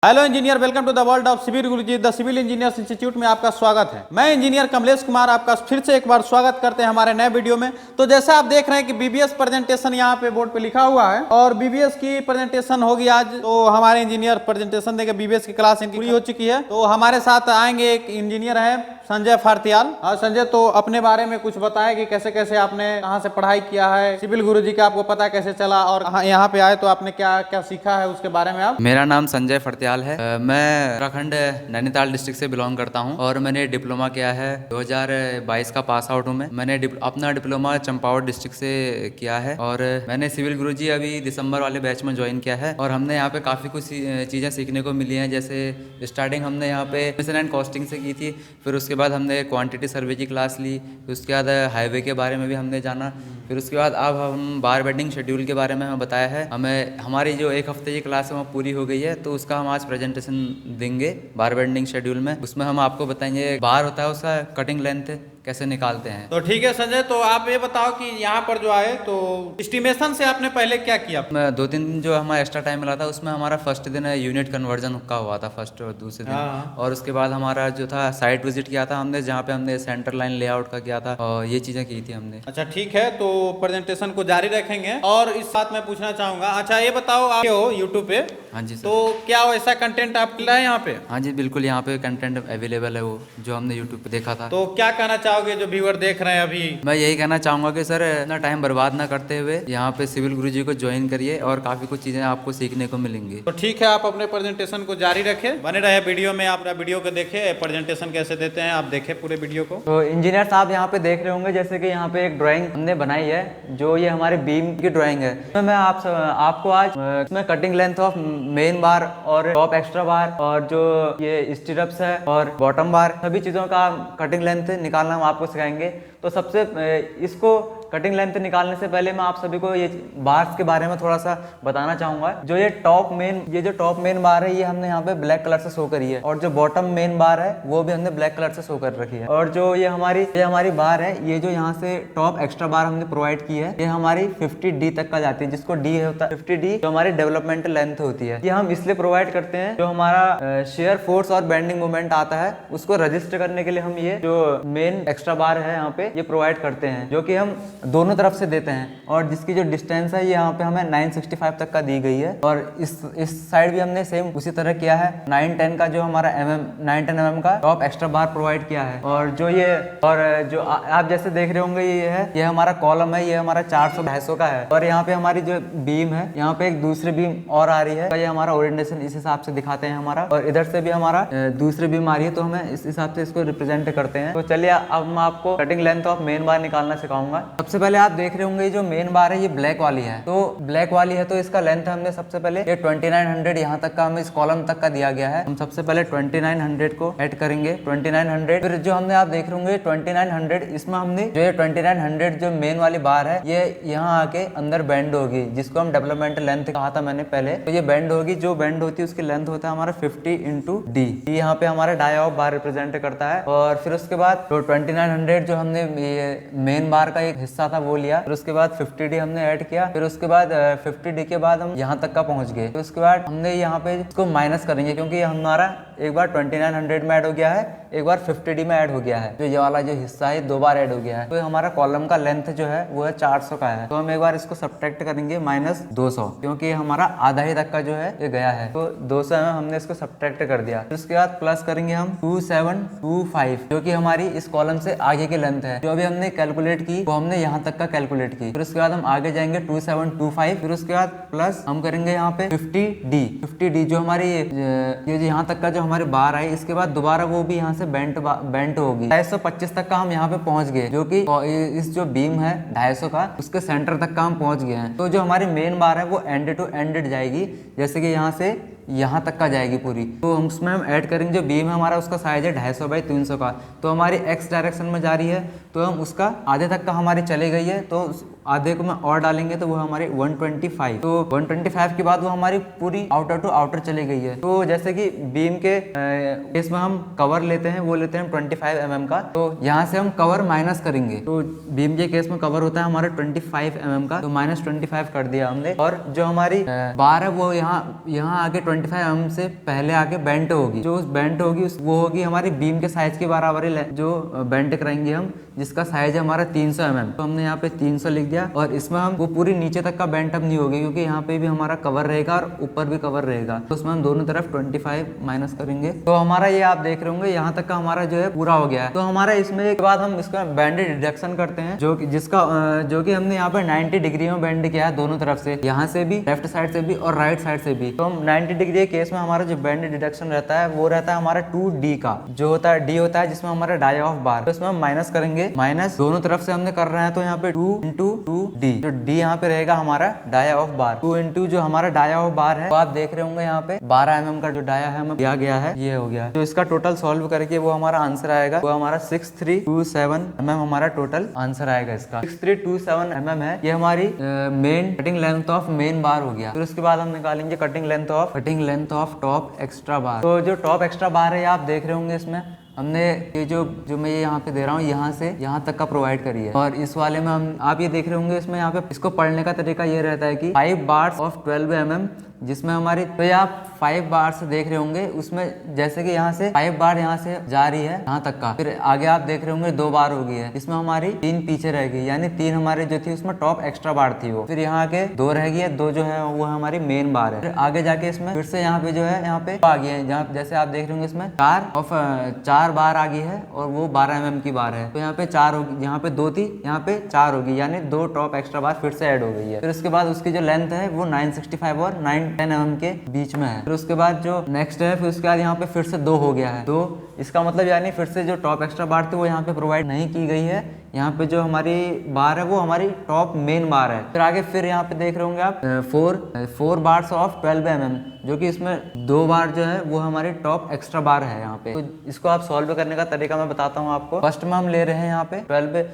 Hello engineer, welcome to the world of civil Guruji the civil engineers institute में आपका स्वागत है। मैं इंजीनियर कमलेश कुमार आपका फिर से एक बार स्वागत करते हैं हमारे नए वीडियो में। तो जैसा आप देख रहे हैं कि बीबीएस प्रेजेंटेशन यहाँ पे बोर्ड पे लिखा हुआ है और बीबीएस की प्रेजेंटेशन होगी आज। तो हमारे इंजीनियर प्रेजेंटेशन देंगे, बीबीएस की क्लास इनकी पूरी हो चुकी है। तो हमारे साथ आएंगे एक इंजीनियर है संजय फार्तियाल। हाँ संजय, तो अपने बारे में कुछ बताए कि कैसे कैसे आपने कहाँ से पढ़ाई किया है, सिविल गुरुजी का आपको पता कैसे चला और यहाँ पे आए तो आपने क्या क्या सीखा है उसके बारे में आप। मेरा नाम संजय फार्तियाल है। मैं उत्तराखंड नैनीताल डिस्ट्रिक्ट से बिलोंग करता हूँ और मैंने डिप्लोमा किया है 2022 का पास आउट हूँ मैंने अपना डिप्लोमा चंपावत डिस्ट्रिक्ट से किया है और मैंने सिविल गुरुजी अभी दिसंबर वाले बैच में ज्वाइन किया है और हमने यहाँ पे काफ़ी कुछ चीज़ें सीखने को मिली हैं। जैसे स्टार्टिंग हमने यहाँ पे एस्टिमेशन एंड कॉस्टिंग से की थी, फिर उसके बाद हमने क्वांटिटी सर्वे की क्लास ली, फिर उसके बाद हाईवे के बारे में भी हमने जाना, फिर उसके बाद अब हम बार बेडिंग शेड्यूल के बारे में हमें बताया है। हमें हमारी जो एक हफ्ते की क्लास है वो पूरी हो गई है, तो उसका हम आज प्रेजेंटेशन देंगे बार बेडिंग शेड्यूल में। उसमें हम आपको बताएंगे बार होता है उसका कटिंग लेंथ कैसे निकालते हैं। तो ठीक है संजय, तो आप ये बताओ कि यहाँ पर जो आए तो एस्टिमेशन से आपने पहले क्या किया। मैं 2-3 दिन जो हमारा एक्स्ट्रा टाइम मिला था उसमें हमारा फर्स्ट दिन यूनिट कन्वर्जन का हुआ था, फर्स्ट और दूसरे दिन। और उसके बाद हमारा जो था साइट विजिट किया था हमने, जहाँ पे हमने सेंटर लाइन लेआउट का किया था और ये चीज़ें की थी हमने। अच्छा ठीक है, तो प्रेजेंटेशन को जारी रखेंगे और इस साथ मैं पूछना चाहूंगा, अच्छा ये बताओ आप हो यूट्यूब पे। हाँ जी सर। तो क्या वैसा कंटेंट आप मिला है यहाँ पे। हाँ जी बिल्कुल, यहाँ पे कंटेंट अवेलेबल है वो जो हमने यूट्यूब पे देखा था। तो क्या कहना चाहोगे जो व्यूअर देख रहे हैं अभी। मैं यही कहना चाहूँगा कि सर इतना टाइम बर्बाद ना करते हुए यहाँ पे सिविल गुरुजी को ज्वाइन करिए और काफ़ी कुछ चीज़ें आपको सीखने को मिलेंगी। तो ठीक है, आप अपने प्रेजेंटेशन को जारी रखें, बने रहे वीडियो में। आप वीडियो को देखें, प्रेजेंटेशन कैसे देते हैं आप देखें पूरे वीडियो को। तो इंजीनियर साहब यहाँ पे देख रहे होंगे जैसे कि यहाँ पे एक ड्राइंग हमने बनाई है, जो ये हमारे बीम की ड्राइंग है। तो मैं आपको आज इसमें कटिंग लेंथ ऑफ मेन बार और टॉप एक्स्ट्रा बार और जो ये स्टिरप्स है और बॉटम बार, सभी चीज़ों का कटिंग लेंथ निकालना हम आपको सिखाएंगे। तो सबसे इसको कटिंग लेंथ निकालने से पहले मैं आप सभी को ये बार्स के बारे में थोड़ा सा बताना चाहूँगा। जो ये जो टॉप मेन बार है ये हमने यहाँ पे ब्लैक कलर से शो करी है और जो बॉटम मेन बार है वो भी हमने ब्लैक कलर से शो कर रखी है। और जो ये हमारी बार है, ये जो यहाँ से टॉप एक्स्ट्रा बार हमने प्रोवाइड की है, ये हमारी 50D तक का जाती है, जिसको डी होता है 50D जो हमारी डेवलपमेंटल लेंथ होती है। ये हम इसलिए प्रोवाइड करते हैं, जो हमारा शेयर फोर्स और बेंडिंग मूवमेंट आता है उसको रजिस्टर करने के लिए हम ये जो मेन एक्स्ट्रा बार है यहाँ पे ये प्रोवाइड करते हैं, जो कि हम दोनों तरफ से देते हैं। और जिसकी जो डिस्टेंस है ये यहाँ पे हमें 965 तक का दी गई है। और इस साइड भी हमने सेम उसी तरह किया है, 910 का जो हमारा 910 mm का टॉप एक्स्ट्रा बार प्रोवाइड किया है। और जो आप जैसे देख रहे होंगे ये हमारा कॉलम है, ये हमारा 400-250 का है। और यहाँ पे हमारी जो बीम है, यहाँ पे एक दूसरी बीम और आ रही है, ये हमारा ओरिएंटेशन इस हिसाब से दिखाते हैं हमारा। और इधर से भी हमारा दूसरी बीम आ रही है, तो हमें इस हिसाब से इसको रिप्रेजेंट करते हैं। तो चलिए अब मैं आपको कटिंग लेंथ ऑफ मेन बार निकालना सिखाऊंगा। सबसे पहले आप देख रहे होंगे जो मेन बार है ये ब्लैक वाली है, तो ब्लैक वाली है तो इसका लेंथ हमने सबसे पहले ये 2900 यहाँ तक का हमें इस कॉलम तक का दिया गया है। हम सबसे पहले 2900 को ऐड करेंगे, 2900। फिर जो हमने आप देख रहे होंगे 2900, इसमें हमने जो ये 2900 जो मेन वाली बार है ये यहाँ आके अंदर बेंड होगी, जिसको हम डेवलपमेंटल लेंथ कहा था मैंने पहले। तो ये बेंड होगी, जो बेंड होती है उसकी लेंथ होता है हमारा 50 × D। यहाँ पे हमारा डाई ऑफ बार रिप्रेजेंट करता है। और फिर उसके बाद तो 2900 जो हमने ये मेन बार का एक हिस्सा था वो लिया, फिर उसके बाद 50D हमने ऐड किया, फिर उसके बाद 50D के बाद हम यहाँ तक का पहुंच गए। फिर उसके बाद हमने यहाँ पे इसको माइनस करेंगे, क्योंकि हमारा एक बार 2900 में ऐड हो गया है, एक बार 50D में ऐड हो गया है। जो ये वाला जो हिस्सा है 2 बार ऐड हो गया है। तो हमारा कॉलम का लेंथ जो है वो है 400 का है, तो हम एक बार इसको सब्ट्रैक्ट करेंगे -200, क्योंकि हमारा आधा ही तक का जो है ये गया है। तो 200 में हमने इसको सब्ट्रैक्ट कर दिया। फिर उसके बाद प्लस करेंगे हम 2725, जो कि हमारी इस कॉलम से आगे की लेंथ है। जो अभी हमने कैलकुलेट की वो हमने यहाँ तक का कैलकुलेट की। फिर उसके बाद हम आगे जाएंगे 2725, फिर उसके बाद प्लस हम करेंगे यहाँ पे 50D जो हमारी ये यहाँ तक का जो हमारी बार आई, इसके बाद दोबारा वो भी यहाँ से बेंट होगी। 225 तक का हम यहाँ पे पहुंच गए, जो कि इस जो बीम है 250 का उसके सेंटर तक का हम पहुंच गए हैं। तो जो हमारी मेन बार है वो एंड टू एंड जाएगी, जैसे कि यहाँ से यहाँ तक का जाएगी पूरी। तो हम उसमें हम ऐड करेंगे, जो बीम है हमारा उसका साइज है 250/300 का, तो हमारी एक्स डायरेक्शन में जा रही है, तो हम उसका आधे तक का हमारी चली गई है, तो आधे को में और डालेंगे तो वो हमारी 125। तो 125 के बाद वो हमारी पूरी आउटर टू आउटर चली गई है। तो जैसे कि बीम के केस में हम कवर लेते हैं, वो लेते हैं 25 mm का। तो यहाँ से हम कवर माइनस करेंगे। तो बीम के केस में कवर होता है हमारा 25 mm का, तो -25 कर दिया हमने। और जो हमारी बार है वो यहाँ आके 25 mm से पहले आके बेंट होगी। जो उस बेंट होगी वो होगी हमारी बीम के साइज के बराबर जो बेंट कराएंगे हम, जिसका साइज है हमारा 300 mm। तो हमने यहाँ पे 300 लिख दिया। और इसमें हम वो पूरी नीचे तक का बेंट अब नहीं होगी, क्योंकि यहाँ पे भी हमारा कवर रहेगा और ऊपर भी कवर रहेगा। तो उसमें हम दोनों तरफ 25 माइनस करेंगे। तो हमारा ये आप देख रहे होंगे यहाँ तक का हमारा जो है पूरा हो गया है। तो हमारा इसमें एक बाद हम इसका बेंड डिडक्शन करते हैं, जो कि हमने यहाँ पे 90 डिग्री में बेंड किया है दोनों तरफ से, यहाँ से भी, लेफ्ट साइड से भी और राइट साइड से भी। तो हम 90 डिग्री के केस में हमारा जो बेंड डिडक्शन रहता है वो रहता है हमारा 2D का, जो होता है D होता है जिसमें हमारा डाई ऑफ बार। तो इसमें हम माइनस करेंगे, माइनस दोनों तरफ से हमने कर रहे हैं। तो यहाँ पे 2 × 2D, जो D यहाँ पे रहेगा हमारा डाया ऑफ बार। 2 × जो हमारा डाया ऑफ बार है, तो आप देख रहे होंगे यहाँ पे 12 mm का जो डाया है हमें दिया गया है, ये हो गया। तो इसका टोटल सॉल्व करके वो हमारा आंसर आएगा, वो हमारा 6327 mm हमारा टोटल आंसर आएगा इसका। 6327 mm है, ये हमारी main cutting length of main bar हो गया। फिर उसके बाद हम निकालेंगे cutting length of top extra bar. तो जो टॉप एक्स्ट्रा बार है आप देख रहे होंगे, इसमें हमने ये जो मैं ये यहाँ पे दे रहा हूँ, यहाँ से यहाँ तक का प्रोवाइड करी है। और इस वाले में हम आप ये देख रहे होंगे, इसमें यहाँ पे इसको पढ़ने का तरीका ये रहता है कि 5 बार्स ऑफ 12 mm, जिसमें हमारी, तो ये आप 5 बार से देख रहे होंगे, उसमें जैसे कि यहाँ से 5 बार यहाँ से जा रही है यहाँ तक का। फिर आगे आप देख रहे होंगे 2 बार हो गई है, इसमें हमारी 3 पीछे रह गई, यानी 3 हमारे जो थी उसमें टॉप एक्स्ट्रा बार थी वो। फिर यहाँ आके 2 रह गई है, 2 जो है वो हमारी मेन बार है। फिर आगे जाके इसमें फिर से यहाँ पे जो है यहाँ पे आ गई है, जहाँ जैसे आप देख रहे होंगे इसमें 4 बार आ गई है और वो 12 mm की बार है। तो यहाँ पे 4 होगी, यहाँ पे 2 थी, यहाँ पे 4 होगी, यानी 2 टॉप एक्स्ट्रा बार फिर से ऐड हो गई है। फिर उसके बाद उसकी जो लेंथ है वो 965 और 910 mm के बीच में है। फिर उसके बाद जो नेक्स्ट है, फिर उसके बाद यहाँ पे फिर से 2 हो गया है। 2 इसका मतलब यानी फिर से जो टॉप एक्स्ट्रा बार थी वो यहाँ पे प्रोवाइड नहीं की गई है। यहाँ पे जो हमारी बार है वो हमारी टॉप मेन बार है। फिर आगे फिर यहाँ पे देख रहे होंगे आप 4 बार्स ऑफ 12 mm, जो कि इसमें 2 बार जो है वो हमारी टॉप एक्स्ट्रा बार है यहाँ पे। तो इसको आप सॉल्व करने का तरीका मैं बताता हूँ आपको। फर्स्ट में हम ले रहे हैं यहाँ पे 12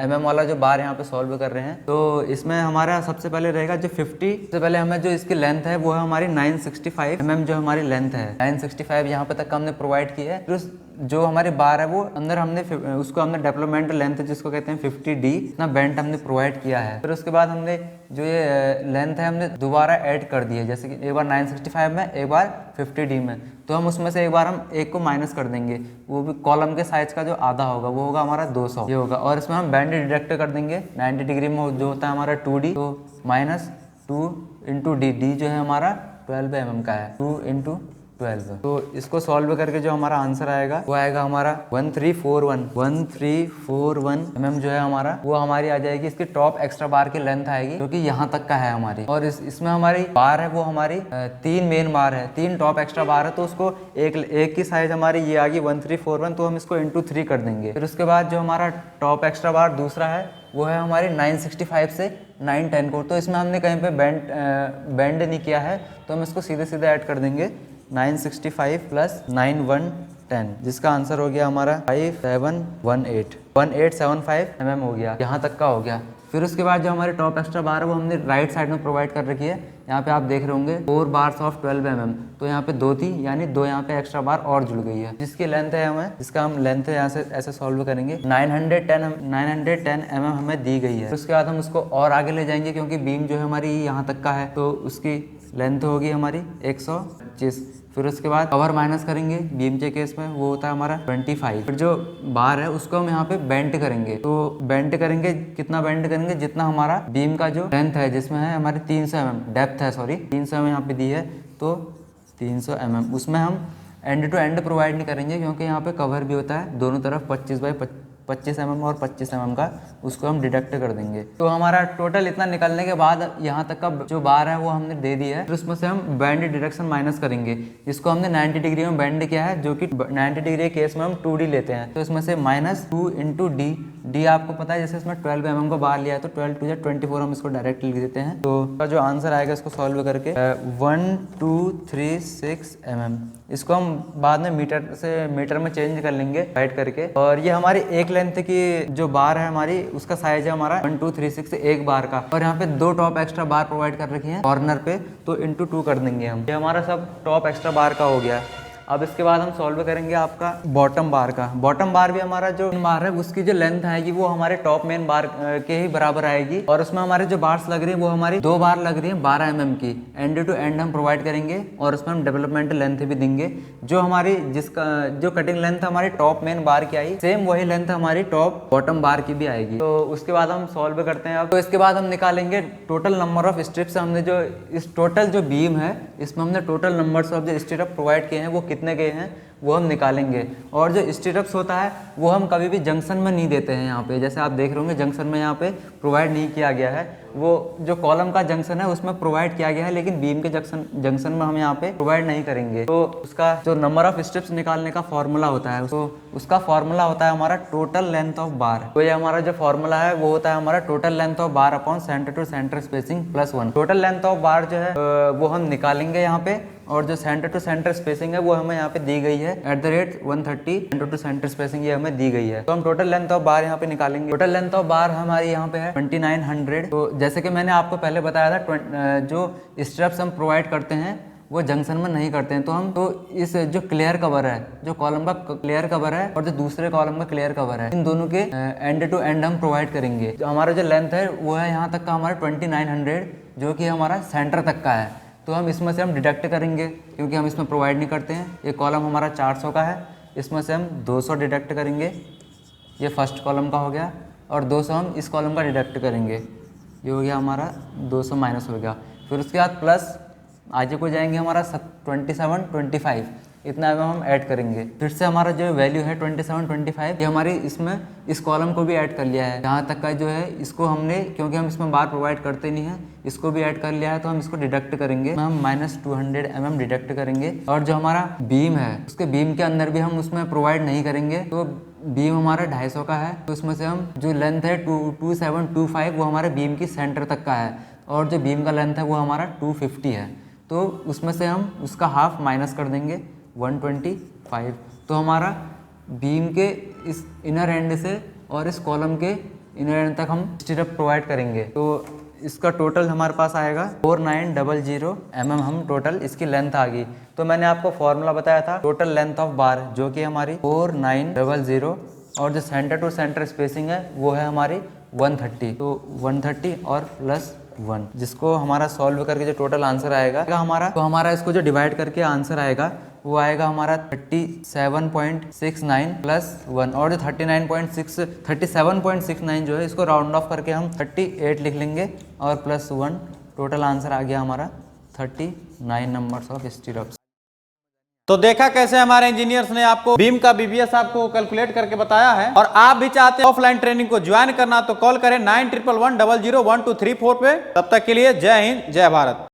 mm वाला जो बार यहाँ पे सॉल्व कर रहे हैं। तो इसमें हमारा सबसे पहले रहेगा जो 50, सबसे पहले हमें जो इसकी लेंथ है वो है हमारी 965 mm जो हमारी लेंथ है, 965 यहाँ पे तक हमने प्रोवाइड की है। फिर जो हमारी बार है वो अंदर हमने उसको हमने डेवलपमेंट लेंथ जिसको कहते हैं 50D, इतना बेंट हमने प्रोवाइड किया है। फिर उसके बाद हमने जो ये लेंथ है हमने दोबारा ऐड कर दी है, जैसे कि एक बार 965 में, एक बार 50D में। तो हम उसमें से एक बार हम एक को माइनस कर देंगे, वो भी कॉलम के साइज का जो आधा होगा वो होगा हमारा 200, ये होगा। और इसमें हम बेंड डिडक्ट कर देंगे 90 डिग्री में, जो होता है हमारा 2D, तो -2 × D, D जो है हमारा 12 mm का है, 2 × 12। तो इसको सॉल्व करके जो हमारा आंसर आएगा वो आएगा हमारा 1341 mm जो है हमारा, वो हमारी आ जाएगी। इसकी टॉप एक्स्ट्रा बार की लेंथ आएगी जो कि यहाँ तक का है हमारी। और इसमें हमारी बार है वो हमारी 3 मेन बार है, 3 टॉप एक्स्ट्रा बार है। तो उसको एक की साइज हमारी ये आ गई 1341, तो हम इसको × 3 कर देंगे। फिर उसके बाद जो हमारा टॉप एक्स्ट्रा बार दूसरा है वो है हमारी 965 से 910 को। तो इसमें हमने कहीं पे बेंड नहीं किया है, तो हम इसको सीधे सीधे ऐड कर देंगे 965 + 9110, जिसका आंसर हो गया हमारा 1875 mm हो गया, यहाँ तक का हो गया। फिर उसके बाद जो हमारी टॉप एक्स्ट्रा बार है वो हमने राइट साइड में प्रोवाइड कर रखी है। यहाँ पे आप देख रहे होंगे 4 बार्स ऑफ 12 mm, तो यहाँ पे 2 थी, यानी 2 यहाँ पे एक्स्ट्रा बार और जुड़ गई है, जिसकी लेंथ है हमें, जिसका हम लेंथ है यहाँ से ऐसे सॉल्व करेंगे 910 mm हमें दी गई है। फिर उसके बाद हम उसको और आगे ले जाएंगे, क्योंकि बीम जो है हमारी यहाँ तक का है, तो उसकी लेंथ होगी हमारी 125। फिर उसके बाद कवर माइनस करेंगे बीम के केस में, वो होता है हमारा 25। फिर जो बार है उसको हम यहाँ पे बेंड करेंगे। तो बेंड करेंगे, कितना बेंड करेंगे, जितना हमारा बीम का जो लेंथ है, जिसमें है हमारी 300 mm डेप्थ है, सॉरी 300 mm यहाँ पे दी है, तो 300 mm। उसमें हम एंड टू एंड प्रोवाइड नहीं करेंगे, क्योंकि यहाँ पे कवर भी होता है दोनों तरफ 25 mm और 25 mm का, उसको हम डिडक्ट कर देंगे। तो हमारा टोटल इतना निकलने के बाद यहाँ तक का जो बार है वो हमने दे दी है। फिर उसमें से हम बेंड डिडक्शन माइनस करेंगे, इसको हमने 90 डिग्री में बेंड किया है, जो कि 90 डिग्री के केस में हम 2D लेते हैं। तो इसमें से -2 × D डी आपको पता है, जैसे इसमें 12 mm को बाहर लिया है तो 12 टू 24 हम इसको डायरेक्ट लिख देते हैं। तो इसका जो आंसर आएगा इसको सॉल्व करके 1236 mm, इसको हम बाद में मीटर में चेंज कर लेंगे राइट करके। और ये हमारी एक लेंथ की जो बार है हमारी, उसका साइज है हमारा 1236 एक बार का। और यहाँ पे 2 टॉप एक्स्ट्रा बार प्रोवाइड कर रखी हैं कॉर्नर पे, तो इंटू 2 कर देंगे हम। ये हमारा सब टॉप एक्स्ट्रा बार का हो गया। अब इसके बाद हम सॉल्व करेंगे आपका बॉटम बार का। बॉटम बार भी हमारा जो बार है उसकी जो लेंथ आएगी वो हमारे टॉप मेन बार के ही बराबर आएगी। और उसमें हमारे जो बार्स लग रही है वो हमारी 2 बार लग रही है 12 mm की, एंड टू एंड हम प्रोवाइड करेंगे। और उसमें हम डेवलपमेंट लेंथ भी देंगे। जो हमारी जो कटिंग लेंथ हमारी टॉप मेन बार की आई, सेम वही लेंथ हमारी टॉप बॉटम बार की भी आएगी। तो उसके बाद हम सॉल्व करते हैं। अब तो इसके बाद हम निकालेंगे टोटल नंबर ऑफ स्ट्रिप्स। हमने जो इस टोटल जो बीम है इसमें हमने टोटल नंबर्स ऑफ जो स्ट्रिप प्रोवाइड किए हैं वो कितने गए हैं वो हम निकालेंगे। और जो स्टिरअप्स होता है वो हम कभी भी जंक्शन में नहीं देते हैं। यहाँ पे जैसे आप देख रहे होंगे जंक्शन में यहाँ पे प्रोवाइड नहीं किया गया है। वो जो कॉलम का जंक्शन है उसमें प्रोवाइड किया गया है, लेकिन बीम के जंक्शन में हम यहाँ पे प्रोवाइड नहीं करेंगे। तो उसका जो नंबर ऑफ स्ट्रिप्स निकालने का फॉर्मूला होता है, तो उसका फॉर्मूला होता है हमारा टोटल लेंथ ऑफ बार। तो ये हमारा जो फॉर्मूला है वो होता है हमारा total length of bar upon center to center spacing +1। Total length of bar जो है वो हम निकालेंगे यहाँ पे। और जो सेंटर टू सेंटर स्पेसिंग है वो हमें यहाँ पे दी गई है @130। सेंटर टू सेंटर स्पेसिंग ये हमें दी गई है। तो हम टोटल लेंथ ऑफ बार यहाँ पे निकालेंगे। टोटल लेंथ ऑफ बार हमारी यहाँ पे है 2900। तो जैसे कि मैंने आपको पहले बताया था, जो स्ट्रैप्स हम प्रोवाइड करते हैं वो जंक्शन में नहीं करते हैं। तो इस जो क्लियर कवर है, जो कॉलम का क्लियर कवर है और जो दूसरे कॉलम का क्लियर कवर है, इन दोनों के एंड टू एंड हम प्रोवाइड करेंगे। जो हमारा जो लेंथ है वो है यहाँ तक का हमारा 2900, जो कि हमारा सेंटर तक का है। तो हम इसमें से हम डिडक्ट करेंगे क्योंकि हम इसमें प्रोवाइड नहीं करते हैं। ये कॉलम हमारा 400 का है, इसमें से हम 200 डिडक्ट करेंगे। ये फर्स्ट कॉलम का हो गया। और 200 हम इस कॉलम का डिडक्ट करेंगे। ये हो गया हमारा 200 माइनस हो गया। फिर उसके बाद प्लस आगे को जाएंगे हमारा 27, 25, इतना हम ऐड करेंगे। फिर से हमारा जो वैल्यू है 27, 25, ये हमारी इसमें इस कॉलम को भी ऐड कर लिया है। यहाँ तक का जो है इसको हमने, क्योंकि हम इसमें बार प्रोवाइड करते नहीं है, इसको भी ऐड कर लिया है। तो हम इसको डिडक्ट करेंगे, हम -200 mm डिडक्ट करेंगे। और जो हमारा बीम है उसके बीम के अंदर भी हम उसमें प्रोवाइड नहीं करेंगे। तो बीम हमारा 250 का है, तो उसमें से हम जो लेंथ है 2725 वो हमारे बीम की सेंटर तक का है। और जो बीम का लेंथ है वो हमारा 250 है। तो उसमें से हम उसका हाफ माइनस कर देंगे 125। तो हमारा बीम के इस इनर एंड से और इस कॉलम के इनर एंड तक हम स्टिरअप प्रोवाइड करेंगे। तो इसका टोटल हमारे पास आएगा 4900 mm हम टोटल इसकी लेंथ आ गई। तो मैंने आपको फॉर्मूला बताया था टोटल लेंथ ऑफ बार, जो कि हमारी 4900, और जो सेंटर टू सेंटर स्पेसिंग है वो है हमारी 130। तो 130 और +1, जिसको हमारा सॉल्व करके जो टोटल आंसर आएगा हमारा इसको जो डिवाइड करके आंसर आएगा वो आएगा हमारा 37.69 +1। और जो 37.69 जो है इसको राउंड ऑफ करके हम 38 लिख लेंगे और +1। टोटल आंसर आ गया हमारा 39 नंबर्स ऑफ स्टिरअप्स। तो देखा कैसे हमारे इंजीनियर्स ने आपको बीम का बीबीएस आपको कैलकुलेट करके बताया है। और आप भी चाहते हैं ऑफलाइन ट्रेनिंग को ज्वाइन करना तो कॉल करें 9111001234 पे। तब तक के लिए जय हिंद, जय भारत।